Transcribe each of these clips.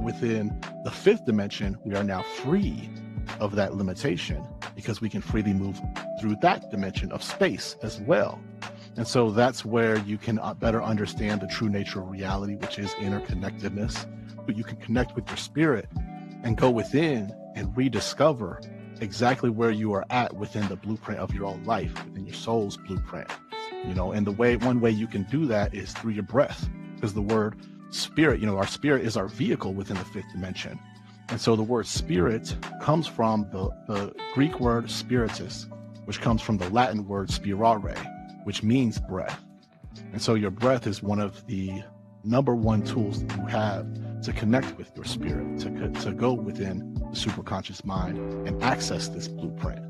within the fifth dimension, we are now free of that limitation because we can freely move through that dimension of space as well. And so that's where you can better understand the true nature of reality, which is interconnectedness. But you can connect with your spirit and go within and rediscover exactly where you are at within the blueprint of your own life, within your soul's blueprint. And one way you can do that is through your breath, because the word spirit, our spirit is our vehicle within the fifth dimension. And so the word spirit comes from the Greek word spiritus, which comes from the Latin word spirare, which means breath. And so your breath is one of the number one tools that you have to connect with your spirit, to go within the superconscious mind and access this blueprint.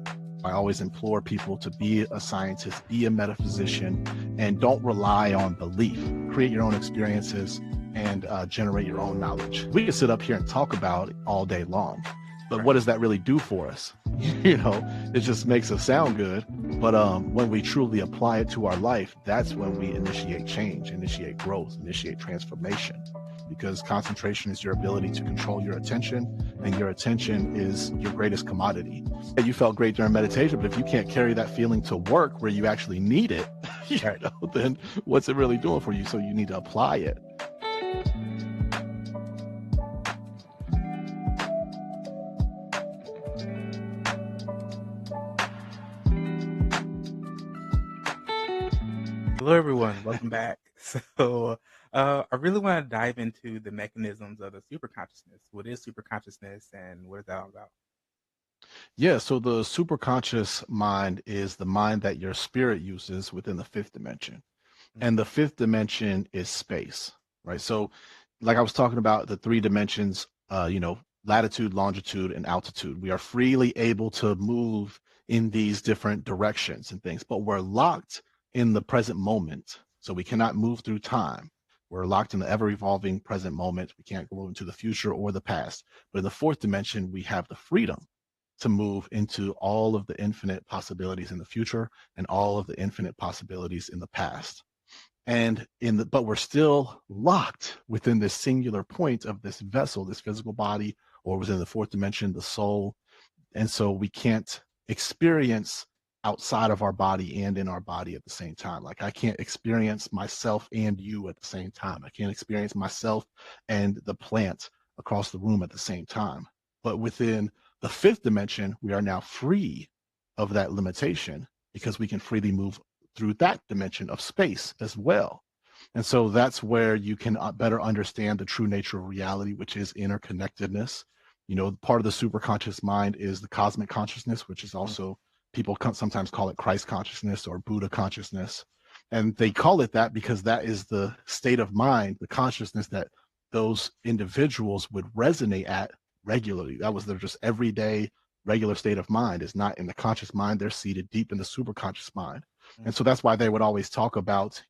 I always implore people to be a scientist, be a metaphysician, and don't rely on belief. Create your own experiences and generate your own knowledge. We can sit up here and talk about it all day long, but what does that really do for us? It just makes us sound good. But when we truly apply it to our life, that's when we initiate change, initiate growth, initiate transformation. Because concentration is your ability to control your attention, and your attention is your greatest commodity. And you felt great during meditation, but if you can't carry that feeling to work where you actually need it, then what's it really doing for you? So you need to apply it. Hello, everyone. Welcome back. So I really want to dive into the mechanisms of the superconsciousness. What is superconsciousness and what is that all about? Yeah, so the superconscious mind is the mind that your spirit uses within the fifth dimension. And the fifth dimension is space, right? So like I was talking about the three dimensions, latitude, longitude, and altitude. We are freely able to move in these different directions and things, but we're locked in the present moment. So we cannot move through time. We're locked in the ever-evolving present moment. We can't go into the future or the past. But in the fourth dimension, we have the freedom to move into all of the infinite possibilities in the future and all of the infinite possibilities in the past. But we're still locked within this singular point of this vessel, this physical body, or within the fourth dimension, the soul. And so we can't experience outside of our body and in our body at the same time. Like I can't experience myself and you at the same time. I can't experience myself and the plant across the room at the same time. But within the fifth dimension, we are now free of that limitation because we can freely move through that dimension of space as well. And so that's where you can better understand the true nature of reality, which is interconnectedness. Part of the superconscious mind is the cosmic consciousness, which is also, people sometimes call it Christ consciousness or Buddha consciousness. And they call it that because that is the state of mind, the consciousness that those individuals would resonate at regularly. That was their just everyday regular state of mind. Is not in the conscious mind. They're seated deep in the superconscious mind. And so that's why they would always talk about,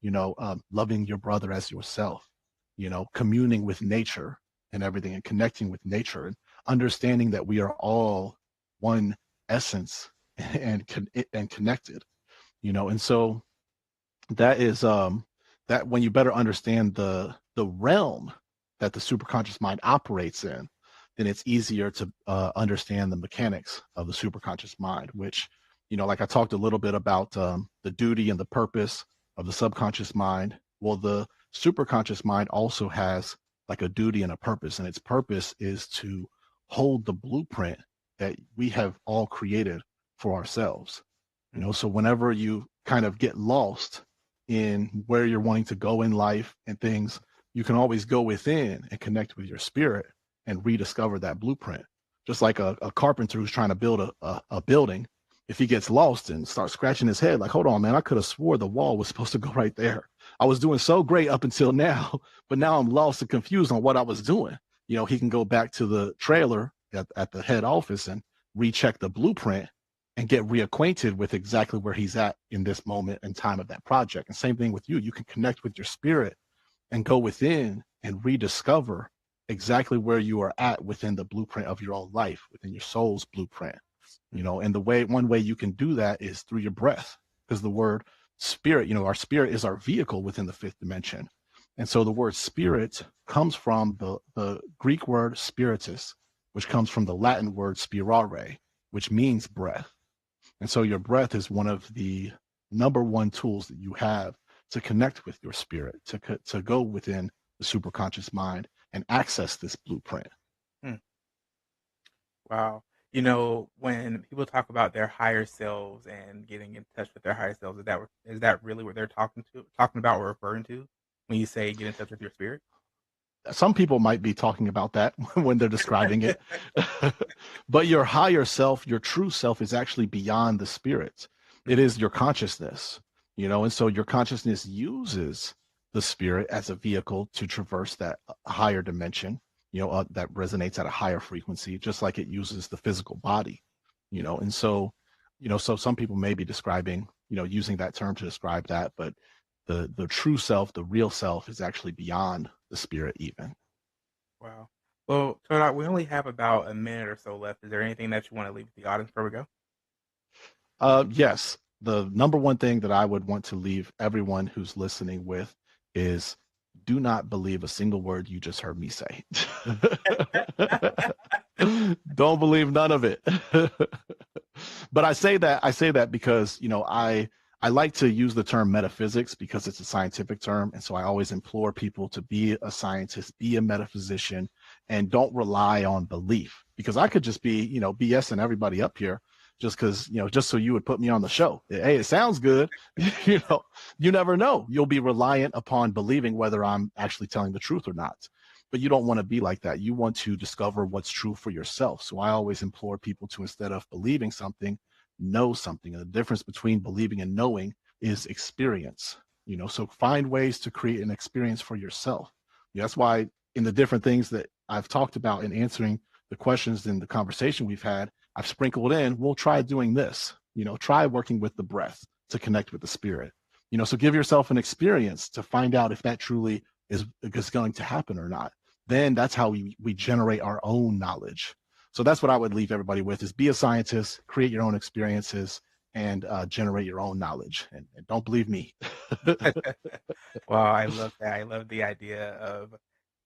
loving your brother as yourself, communing with nature and everything and connecting with nature and understanding that we are all one essence and connected, and so that is that when you better understand the realm that the superconscious mind operates in, then it's easier to understand the mechanics of the superconscious mind, which, like I talked a little bit about the duty and the purpose of the subconscious mind. Well, the superconscious mind also has like a duty and a purpose, and its purpose is to hold the blueprint that we have all created for ourselves. So whenever you kind of get lost in where you're wanting to go in life and things, you can always go within and connect with your spirit and rediscover that blueprint. Just like a carpenter who's trying to build a building, if he gets lost and starts scratching his head, like, hold on, man, I could have swore the wall was supposed to go right there. I was doing so great up until now, but now I'm lost and confused on what I was doing. He can go back to the trailer at the head office and recheck the blueprint and get reacquainted with exactly where he's at in this moment and time of that project. And same thing with you. You can connect with your spirit and go within and rediscover exactly where you are at within the blueprint of your own life, within your soul's blueprint. And one way you can do that is through your breath, because the word spirit, our spirit is our vehicle within the fifth dimension. And so the word spirit comes from the Greek word spiritus, which comes from the Latin word spirare, which means breath. And so your breath is one of the number one tools that you have to connect with your spirit, to go within the superconscious mind and access this blueprint. Hmm. Wow. When people talk about their higher selves and getting in touch with their higher selves, is that really what they're talking about or referring to when you say get in touch with your spirit? Some people might be talking about that when they're describing it. But your higher self, your true self, is actually beyond the spirit. It Mm, is your consciousness, and so your consciousness uses the spirit as a vehicle to traverse that higher dimension, that resonates at a higher frequency, just like it uses the physical body, and so, so some people may be describing, using that term to describe that, but the true self, the real self, is actually beyond the spirit even. wow. Well, Tarak, we only have about a minute or so left. Is there anything that you want to leave with the audience before we go? Yes, the number one thing that I would want to leave everyone who's listening with is do not believe a single word you just heard me say. Don't believe none of it. But I say that because, I like to use the term metaphysics because it's a scientific term. And so I always implore people to be a scientist, be a metaphysician, and don't rely on belief. Because I could just be, BSing everybody up here just because, just so you would put me on the show. Hey, it sounds good. you know, you never know. You'll be reliant upon believing whether I'm actually telling the truth or not. But you don't want to be like that. You want to discover what's true for yourself. So I always implore people to, instead of believing something, know something. And the difference between believing and knowing is experience. So find ways to create an experience for yourself. That's why in the different things that I've talked about in answering the questions in the conversation we've had, I've sprinkled in, we'll try doing this, try working with the breath to connect with the spirit. So give yourself an experience to find out if that truly is going to happen or not. Then that's how we generate our own knowledge. So that's what I would leave everybody with: is be a scientist, create your own experiences, and generate your own knowledge. And don't believe me. Well, I love that. I love the idea of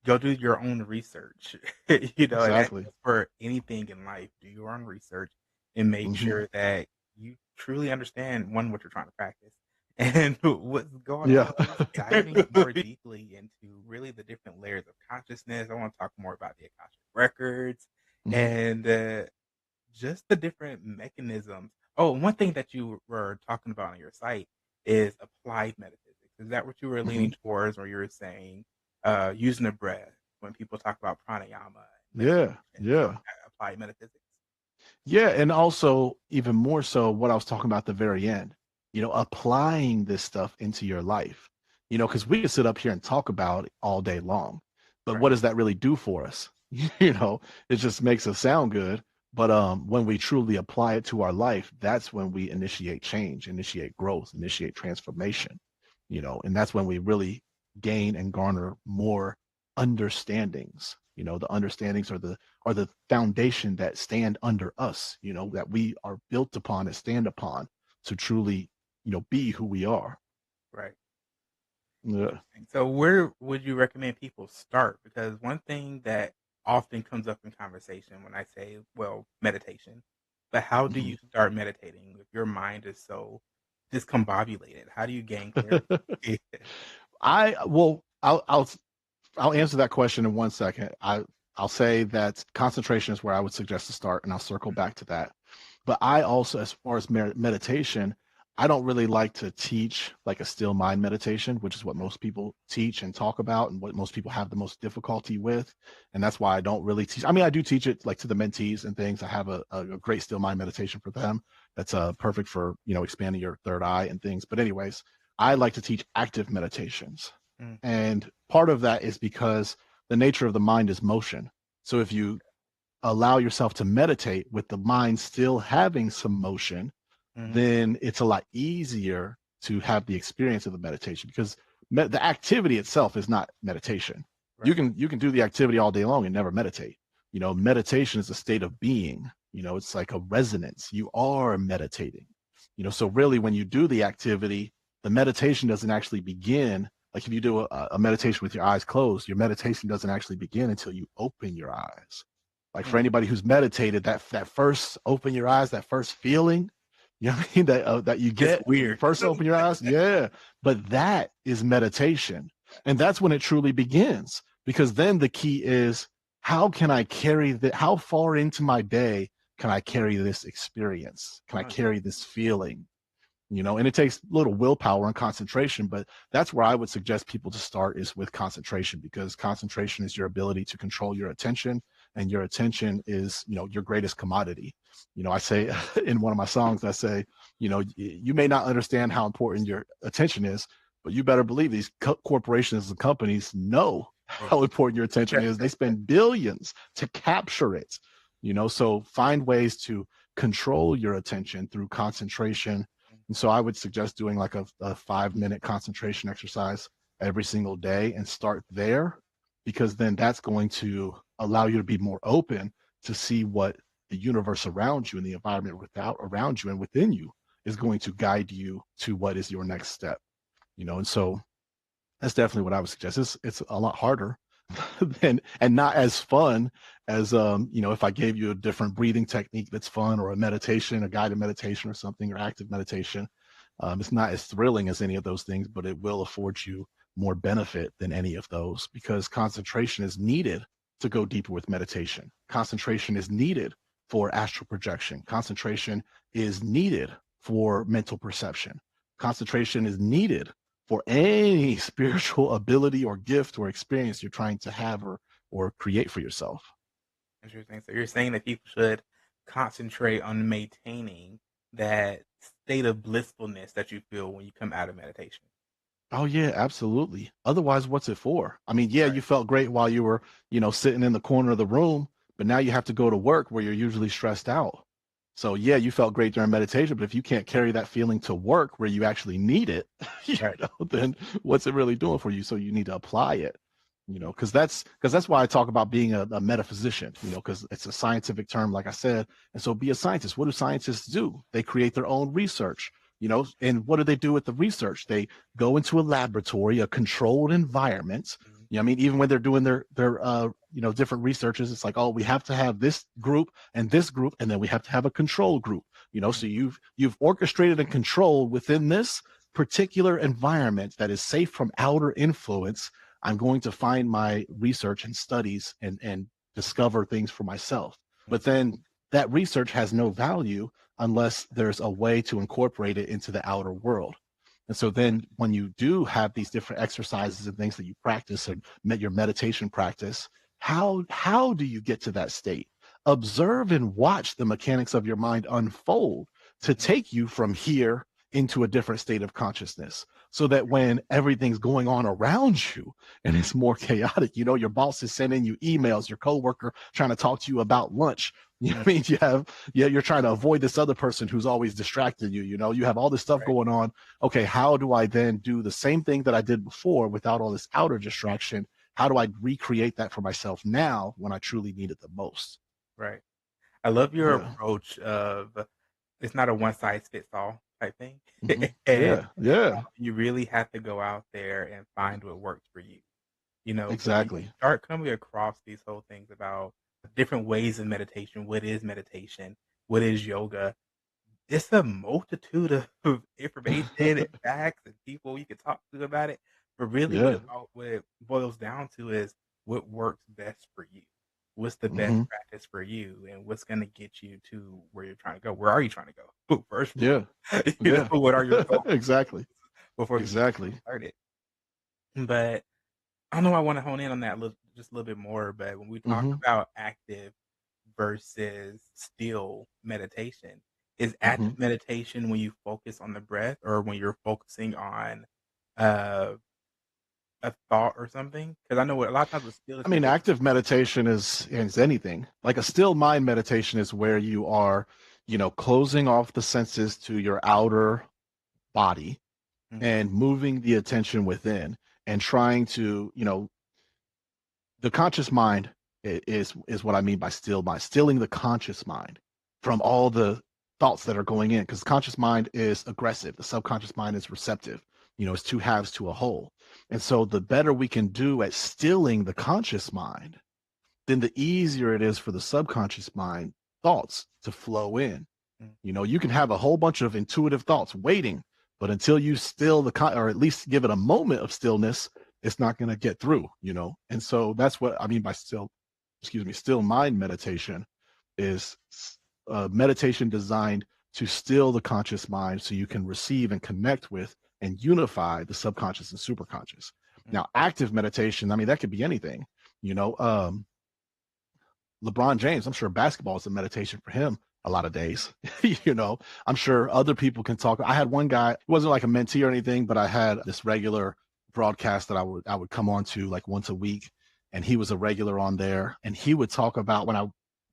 go do your own research, and that Exactly. goes for anything in life. Do your own research and make Hmm. sure that you truly understand one, what you're trying to practice and what's going Yeah. on. Diving more deeply into really the different layers of consciousness. I want to talk more about the Akashic records Hmm. and just the different mechanisms. Oh, and one thing that you were talking about on your site is applied metaphysics. Is that what you were Hmm. leaning towards, or you were saying using the breath when people talk about pranayama, Yeah. meditation, so Yeah. applied metaphysics? Yeah, and also even more so what I was talking about at the very end, applying this stuff into your life. Because we can sit up here and talk about it all day long, but Right, what does that really do for us? It just makes us sound good. But when we truly apply it to our life, that's when we initiate change, initiate growth, initiate transformation, and that's when we really gain and garner more understandings. The understandings are the foundation that stand under us, that we are built upon and stand upon to truly, be who we are. right. Yeah. Interesting. So, where would you recommend people start? Because one thing that often comes up in conversation when I say, well, meditation, but how do Mhm. you start meditating if your mind is so discombobulated? How do you gain clarity? I well, I'll answer that question in 1 second. I'll say that concentration is where I would suggest to start, and I'll circle back to that. But I also, as far as meditation, I don't really like to teach like a still mind meditation, which is what most people teach and talk about, and what most people have the most difficulty with. And that's why I don't really teach. I mean, I do teach it like to the mentees and things. I have a great still mind meditation for them. That's perfect for expanding your third eye and things. But anyways, I like to teach active meditations, Mm, and part of that is because the nature of the mind is motion. So if you allow yourself to meditate with the mind still having some motion, mhm, then it's a lot easier to have the experience of the meditation, because the activity itself is not meditation. You right. can you can do the activity all day long and never meditate. Meditation is a state of being. It's like a resonance. You are meditating. So really when you do the activity, the meditation doesn't actually begin Like if you do a meditation with your eyes closed, your meditation doesn't actually begin until you open your eyes. Like for Mm. anybody who's meditated, that first open your eyes, that first feeling, you know what I mean, that you It's get when you weird. first open your eyes, yeah. But that is meditation, and that's when it truly begins. Because then the key is, how can I carry that? How far into my day can I carry this experience? Can I Oh, carry this feeling? And it takes little willpower and concentration, but that's where I would suggest people to start, is with concentration, because concentration is your ability to control your attention, and your attention is, your greatest commodity. I say in one of my songs, I say, you may not understand how important your attention is, but you better believe these corporations and companies know yeah. how important your attention is. They spend billions to capture it. So find ways to control your attention through concentration. And so I would suggest doing like a 5-minute concentration exercise every single day, and start there, because then that's going to allow you to be more open to see what the universe around you and the environment without around you and within you is going to guide you to what is your next step. And so that's definitely what I would suggest. It's a lot harder and not as fun as if I gave you a different breathing technique that's fun, or a meditation, a guided meditation or something, or active meditation. It's not as thrilling as any of those things, but it will afford you more benefit than any of those, because concentration is needed to go deeper with meditation. Concentration is needed for astral projection. Concentration is needed for mental perception. Concentration is needed for any spiritual ability or gift or experience you're trying to have, or create for yourself. Interesting. So you're saying that people should concentrate on maintaining that state of blissfulness that you feel when you come out of meditation. Oh yeah, absolutely. Otherwise, what's it for? I mean, yeah, Right. you felt great while you were, sitting in the corner of the room, but now you have to go to work where you're usually stressed out. So yeah, you felt great during meditation, but if you can't carry that feeling to work where you actually need it, Right. then what's it really doing for you? So you need to apply it, because that's why I talk about being a metaphysician, because it's a scientific term, like I said. And so be a scientist. What do scientists do? They create their own research. And what do they do with the research? They go into a laboratory, a controlled environment. Mhm. I mean, even when they're doing their different researches, it's like, oh, we have to have this group and this group, and then we have to have a control group. Mhm. So you've orchestrated and controlled within this particular environment that is safe from outer influence. I'm going to find my research and studies, and discover things for myself. But then that research has no value unless there's a way to incorporate it into the outer world. And so then when you do have these different exercises and things that you practice, and your meditation practice, how do you get to that state? Observe and watch the mechanics of your mind unfold to Mhm. take you from here into a different state of consciousness, so that when everything's going on around you and it's more chaotic, your boss is sending you emails, your coworker trying to talk to you about lunch, Mhm. I mean, you're trying to avoid this other person who's always distracting you. You have all this stuff Right. going on. Okay, how do I then do the same thing that I did before without all this outer distraction? How do I recreate that for myself now when I truly need it the most? Right. I love your Yeah. approach of it's not a one size fits all type thing. And Yeah. Yeah. you really have to go out there and find what works for you. Because when you Exactly. start coming across these whole things about different ways of meditation, what is meditation? What is yoga? It's a multitude of information and facts and people you can talk to about it. But really Yeah. what it boils down to is what works best for you. What's the best Hmm. practice for you, and what's gonna get you to where you're trying to go? Where are you trying to go? First of Yeah. all, Yeah. what are your goals Exactly. before you get Exactly. started? But I know I wanna hone in on that just a little bit more, but when we talk Hmm. about active versus still meditation, is Hmm. active meditation when you focus on the breath or when you're focusing on, uh, a thought or something? Because I know what a lot of times with I stillness mean, meditation. active meditation is anything. Like a still mind meditation is where you are, closing off the senses to your outer body, Mhm, and moving the attention within, and trying to, the conscious mind is what I mean by still mind, stilling the conscious mind from all the thoughts that are going in, because conscious mind is aggressive, the subconscious mind is receptive. It's two halves to a whole. And so the better we can do at stilling the conscious mind, then the easier it is for the subconscious mind thoughts to flow in. Mm. You can have a whole bunch of intuitive thoughts waiting, but until you still or at least give it a moment of stillness, it's not going to get through. And so that's what I mean by still mind meditation is meditation designed to still the conscious mind so you can receive and connect with and unify the subconscious and superconscious. Mm. Now, active meditation, I mean, that could be anything, you know. LeBron James, I'm sure basketball is a meditation for him a lot of days. I'm sure other people can talk. I had one guy, it wasn't like a mentee or anything, but I had this regular broadcast that I would come on to like once a week, and he was a regular on there, and he would talk about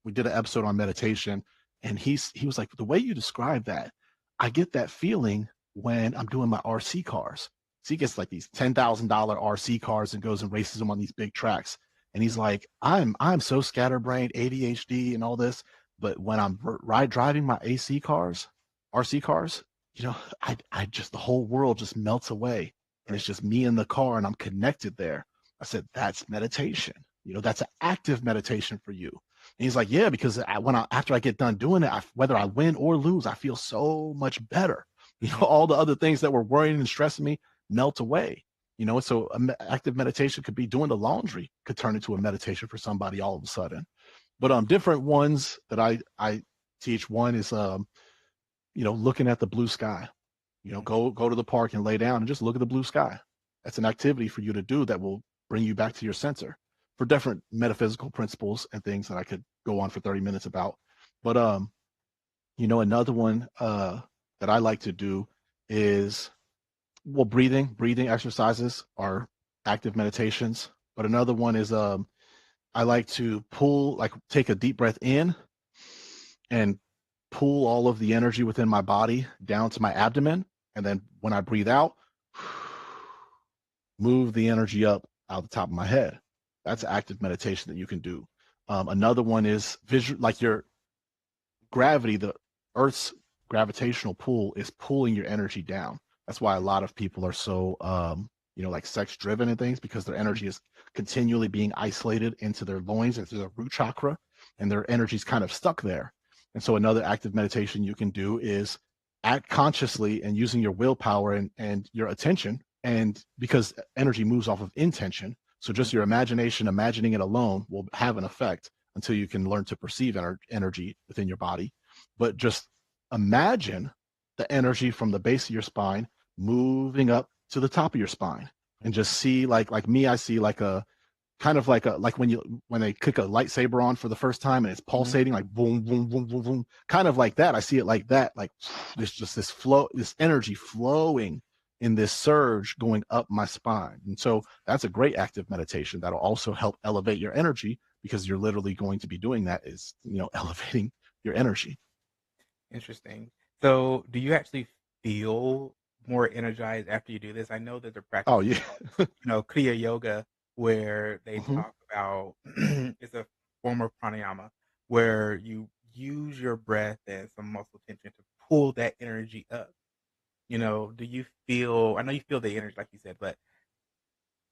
we did an episode on meditation, and he was like, the way you describe that, I get that feeling when I'm doing my RC cars. So he gets like these $10,000 RC cars and goes and races them on these big tracks. And he's like, I'm so scatterbrained, ADHD, and all this, but when I'm driving my RC cars, I just the whole world just melts away, and it's Right. just me in the car, and I'm connected there. I said, that's meditation. That's an active meditation for you. And he's like, yeah, because after I get done doing it, whether I win or lose, I feel so much better. Mhm. All the other things that were worrying and stressing me melt away. So active meditation could be doing the laundry, could turn into a meditation for somebody all of a sudden. But different ones that I teach. One is looking at the blue sky. Mhm. Go to the park and lay down and just look at the blue sky. That's an activity for you to do that will bring you back to your center for different metaphysical principles and things that I could go on for 30 minutes about. But another one that I like to do is, well, breathing exercises are active meditations. But another one is I like to take a deep breath in and pull all of the energy within my body down to my abdomen. And then when I breathe out, move the energy up out the top of my head. That's active meditation that you can do. Another one is visual, like your gravity, the Earth's gravitational pull is pulling your energy down. That's why a lot of people are so, like sex driven and things, because their energy is continually being isolated into their loins, into their root chakra, and their energy is kind of stuck there. And so another active meditation you can do is act consciously and using your willpower and your attention. And because energy moves off of intention, so just your imagination, imagining it alone will have an effect until you can learn to perceive energy within your body. But just imagine the energy from the base of your spine moving up to the top of your spine, and just see, like me, I see like a kind of like when they click a lightsaber on for the first time and it's Mhm. pulsating like boom, boom, boom, boom, boom, kind of like that. I see it like that, like there's just this flow, this energy flowing in this surge going up my spine. And so that's a great active meditation that'll also help elevate your energy, because you're literally going to be doing that is, elevating your energy. Interesting. So, do you actually feel more energized after you do this? I know that the Oh practice is yeah. called, Kriya Yoga, where they Hmm. talk about it's a form of pranayama where you use your breath and some muscle tension to pull that energy up. Do you feel? I know you feel the energy, like you said, but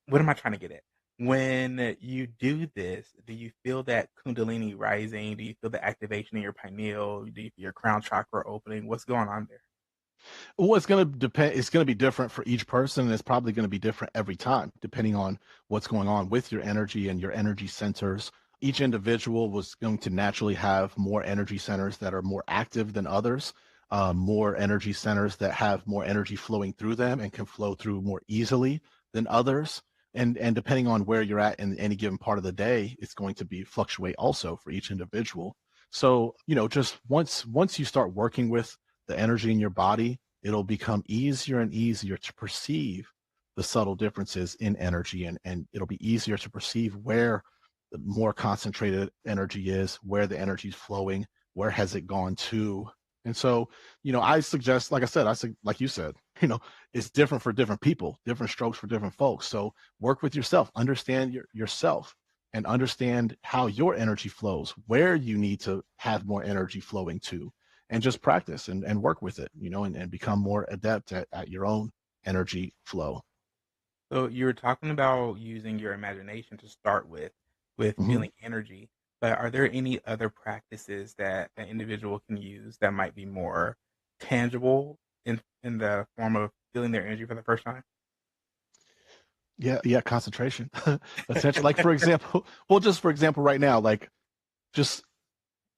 what am I trying to get at? When you do this, do you feel that kundalini rising? Do you feel the activation in your pineal? Do you feel your crown chakra opening? What's going on there? Well, it's going to depend. It's going to be different for each person, and it's probably going to be different every time, depending on what's going on with your energy and your energy centers. Each individual was going to naturally have more energy centers that are more active than others, more energy centers that have more energy flowing through them and can flow through more easily than others. And depending on where you're at in any given part of the day, it's going to be fluctuate also for each individual. So, just once you start working with the energy in your body, it'll become easier and easier to perceive the subtle differences in energy, and it'll be easier to perceive where the more concentrated energy is, where the energy is flowing, where has it gone to. And so, I suggest, like I said, like you said, it's different for different people, different strokes for different folks. So work with yourself, understand yourself, and understand how your energy flows, where you need to have more energy flowing to, and just practice and work with it, and become more adept at your own energy flow. So you were talking about using your imagination to start with Hmm. feeling energy, but are there any other practices that an individual can use that might be more tangible in the form of feeling their energy for the first time? Yeah, yeah, concentration. Essentially, like for example, well, just for example, right now, like just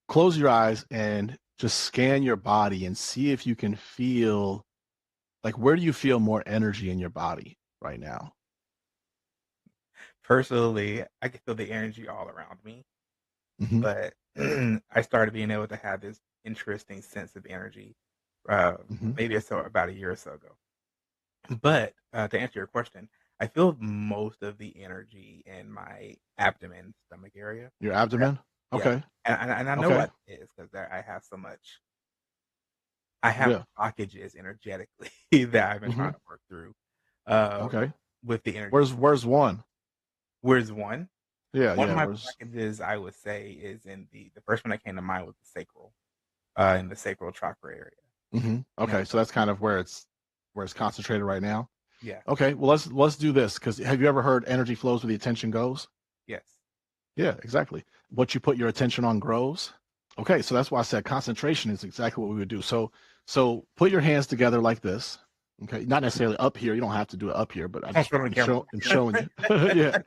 close your eyes and just scan your body and see if you can feel like where do you feel more energy in your body right now? Personally, I can feel the energy all around me, Hmm. but I started being able to have this interesting sense of energy, Hmm. maybe so about a year or so ago. But, to answer your question, I feel most of the energy in my abdomen, stomach area. Your That abdomen? yeah, Okay. and I know Okay. what it is 'cause there I have Yeah. blockages energetically that I've been Hmm. trying to work through, uh, Okay. with the energy. Where's one? Where's one? Yeah, One of yeah. my Where's blockages, I would say, is in the first one that came to mind was the sacral, in the sacral chakra area. You know, Okay, so that's kind of where it's concentrated right now. yeah, Okay, well let's do this because have you ever heard energy flows where the attention goes? yes. Yeah, exactly. What you put your attention on grows. Okay, so that's why I said concentration is exactly what we would do. So put your hands together like this. Okay, not necessarily up here. You don't have to do it up here, but Don't show it on camera. I'm showing you. Yeah,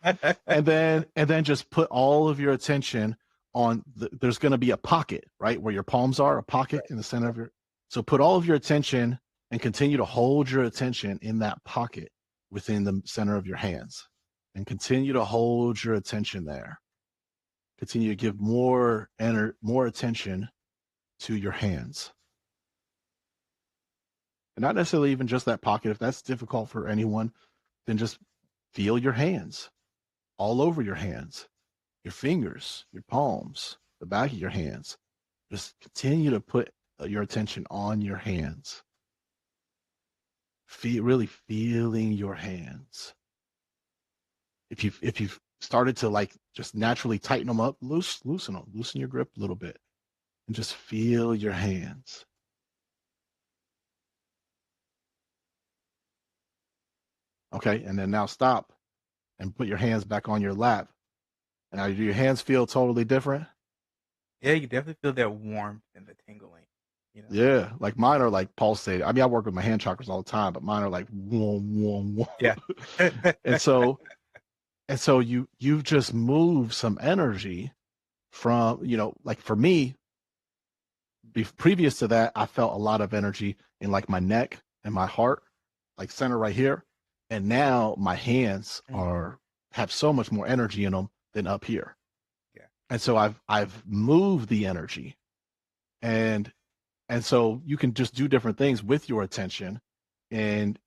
and then just put all of your attention on there's going to be a pocket right where your palms are, a pocket Right, in the center right. of your. So put all of your attention and continue to hold your attention in that pocket within the center of your hands, and continue to hold your attention there. Continue to give more attention to your hands, and not necessarily even just that pocket. If that's difficult for anyone, then just feel your hands all over your hands, your fingers, your palms, the back of your hands. Just continue to put your attention on your hands. Really feeling your hands. If you've started to like just naturally tighten them up, loosen them, loosen your grip a little bit, and just feel your hands. Okay, and then now stop and put your hands back on your lap. And now do your hands feel totally different? Yeah, you definitely feel that warmth and the tingling, you know? Yeah, like mine are like pulsating. I mean, I work with my hand chakras all the time, but mine are like warm, warm, warm. Yeah. And so you've just moved some energy from, like for me, previous to that, I felt a lot of energy in like my neck and my heart, like center right here. And now my hands Mm, are have so much more energy in them than up here. yeah. And so I've moved the energy, and so you can just do different things with your attention and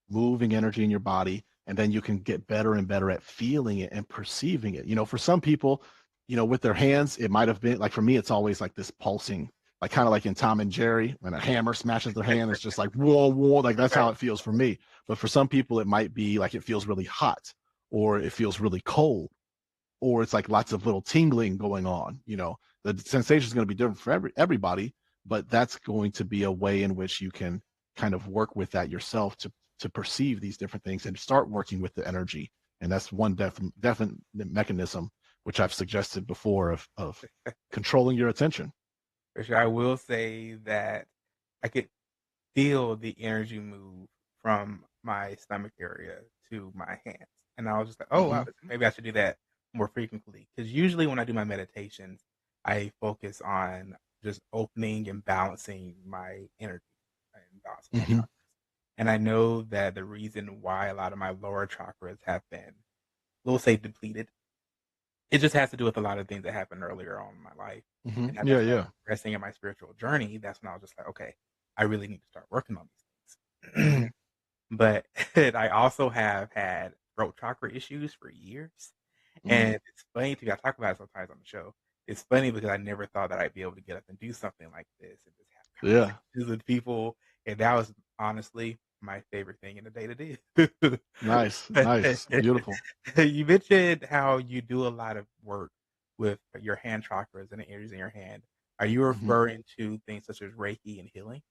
moving energy in your body, and then you can get better and better at feeling it and perceiving it. For some people, with their hands, it might have been like for me, it's always like this pulsing, like kind of like in Tom and Jerry when a hammer smashes their hand, it's just like whoa, whoa, like that's Right. how it feels for me. But for some people, it might be like it feels really hot or it feels really cold or it's like lots of little tingling going on. The sensation is going to be different for everybody, but that's going to be a way in which you can kind of work with that yourself to perceive these different things and start working with the energy. And that's one definite mechanism which I've suggested before of controlling your attention. For sure. I will say that I could feel the energy move from my stomach area to my hands. And I was just like, oh, wow, Hmm. maybe I should do that more frequently. Because usually when I do my meditations, I focus on just opening and balancing my energy and balancing my Hmm. chakras. And I know that the reason why a lot of my lower chakras have been, we'll say, depleted, it just has to do with a lot of things that happened earlier on in my life. Hmm. And as I Yeah, started yeah. progressing in my spiritual journey, that's when I was just like, okay, I really need to start working on these things. Hmm. But I also have had throat chakra issues for years. Hmm. And it's funny to me, I talk about it sometimes on the show. It's funny because I never thought that I'd be able to get up and do something like this and just have Yeah. conversations with people. And that was honestly my favorite thing in the day to day. Nice, nice, beautiful. You mentioned how you do a lot of work with your hand chakras and the areas in your hand. Are you Hmm. referring to things such as Reiki and healing?